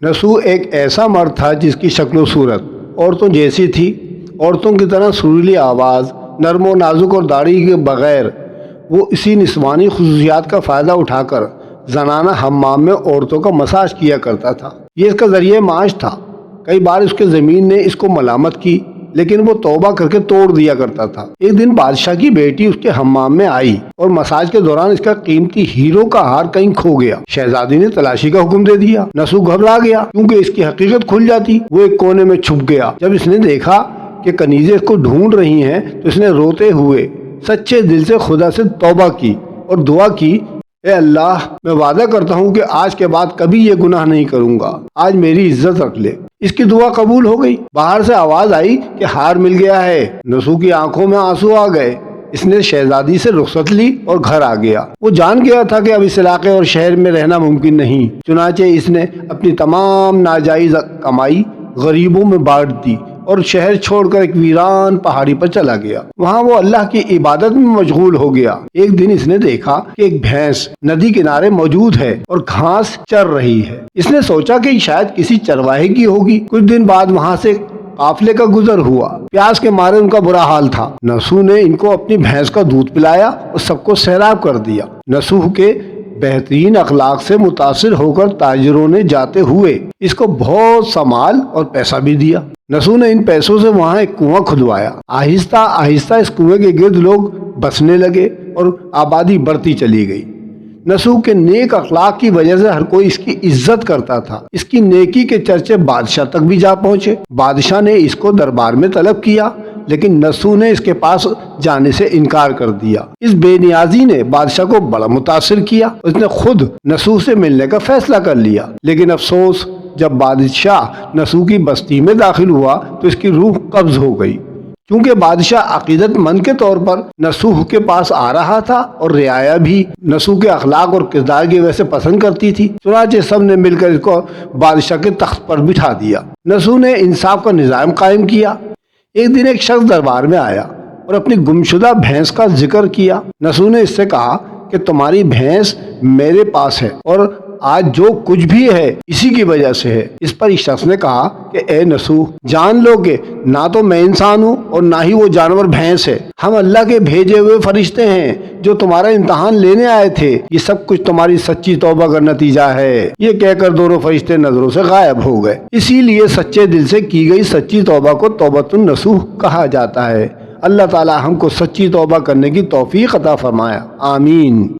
نسو ایک ایسا مرد تھا جس کی شکل و صورت عورتوں جیسی تھی۔ عورتوں کی طرح سریلی آواز، نرم و نازک اور داڑھی کے بغیر وہ اسی نسوانی خصوصیات کا فائدہ اٹھا کر زنانہ حمام میں عورتوں کا مساج کیا کرتا تھا۔ یہ اس کا ذریعہ معاش تھا۔ کئی بار اس کے زمین نے اس کو ملامت کی، لیکن وہ توبہ کر کے توڑ دیا کرتا تھا۔ ایک دن بادشاہ کی بیٹی اس کے حمام میں آئی اور مساج کے دوران اس کا قیمتی ہیرو کا ہار کہیں کھو گیا۔ شہزادی نے تلاشی کا حکم دے دیا۔ نسو گھبرا گیا کیونکہ اس کی حقیقت کھل جاتی۔ وہ ایک کونے میں چھپ گیا۔ جب اس نے دیکھا کہ کنیزیں اس کو ڈھونڈ رہی ہیں تو اس نے روتے ہوئے سچے دل سے خدا سے توبہ کی اور دعا کی، اے اللہ، میں وعدہ کرتا ہوں کہ آج کے بعد کبھی یہ گناہ نہیں کروں گا۔ آج میری عزت رکھ لے۔ اس کی دعا قبول ہو گئی۔ باہر سے آواز آئی کہ ہار مل گیا ہے۔ نسو کی آنکھوں میں آنسو آ گئے۔ اس نے شہزادی سے رخصت لی اور گھر آ گیا۔ وہ جان گیا تھا کہ اب اس علاقے اور شہر میں رہنا ممکن نہیں، چنانچہ اس نے اپنی تمام ناجائز کمائی غریبوں میں بانٹ دی اور شہر چھوڑ کر ایک ویران پہاڑی پر چلا گیا۔ وہاں وہ اللہ کی عبادت میں مشغول ہو گیا۔ ایک دن اس نے دیکھا کہ ایک بھینس ندی کنارے موجود ہے اور گھاس چر رہی ہے۔ اس نے سوچا کہ شاید کسی چرواہے کی ہوگی۔ کچھ دن بعد وہاں سے قافلے کا گزر ہوا۔ پیاس کے مارے ان کا برا حال تھا۔ نسو نے ان کو اپنی بھینس کا دودھ پلایا اور سب کو سیراب کر دیا۔ نسو کے بہترین اخلاق سے متاثر ہو کر تاجروں نے جاتے ہوئے اس کو بہت سا مال اور پیسہ بھی دیا۔ نسو نے ان پیسوں سے وہاں ایک کنواں کھدوایا۔ آہستہ آہستہ اس کنویں کے گرد لوگ بسنے لگے اور آبادی بڑھتی چلی گئی۔ نسو کے نیک اخلاق کی وجہ سے ہر کوئی اس کی عزت کرتا تھا۔ اس کی نیکی کے چرچے بادشاہ تک بھی جا پہنچے۔ بادشاہ نے اس کو دربار میں طلب کیا، لیکن نسو نے اس کے پاس جانے سے انکار کر دیا۔ اس بے نیازی نے بادشاہ کو بڑا متاثر کیا۔ اس نے خود نسو سے ملنے کا فیصلہ کر لیا، لیکن افسوس، جب بادشاہ نسو کی بستی میں داخل ہوا تو اس کی روح قبض ہو گئی۔ کیونکہ بادشاہ عقیدت مند کے طور پر نسو کے پاس آ رہا تھا اور رعایا بھی نسو کے اخلاق اور کردار کی وجہ سے پسند کرتی تھی، چنانچہ سب نے مل کر اس کو بادشاہ کے تخت پر بٹھا دیا۔ نسو نے انصاف کا نظام قائم کیا۔ ایک دن ایک شخص دربار میں آیا اور اپنی گمشدہ بھینس کا ذکر کیا۔ نسو نے اس سے کہا کہ تمہاری بھینس میرے پاس ہے اور آج جو کچھ بھی ہے اسی کی وجہ سے ہے۔ اس پر اس شخص نے کہا کہ اے نسو، جان لو کہ نہ تو میں انسان ہوں اور نہ ہی وہ جانور بھینس ہے۔ ہم اللہ کے بھیجے ہوئے فرشتے ہیں جو تمہارا امتحان لینے آئے تھے۔ یہ سب کچھ تمہاری سچی توبہ کا نتیجہ ہے۔ یہ کہہ کر دونوں فرشتے نظروں سے غائب ہو گئے۔ اسی لیے سچے دل سے کی گئی سچی توبہ کو توبۃ النصوح کہا جاتا ہے۔ اللہ تعالی ہم کو سچی توبہ کرنے کی توفیق عطا فرمایا، آمین۔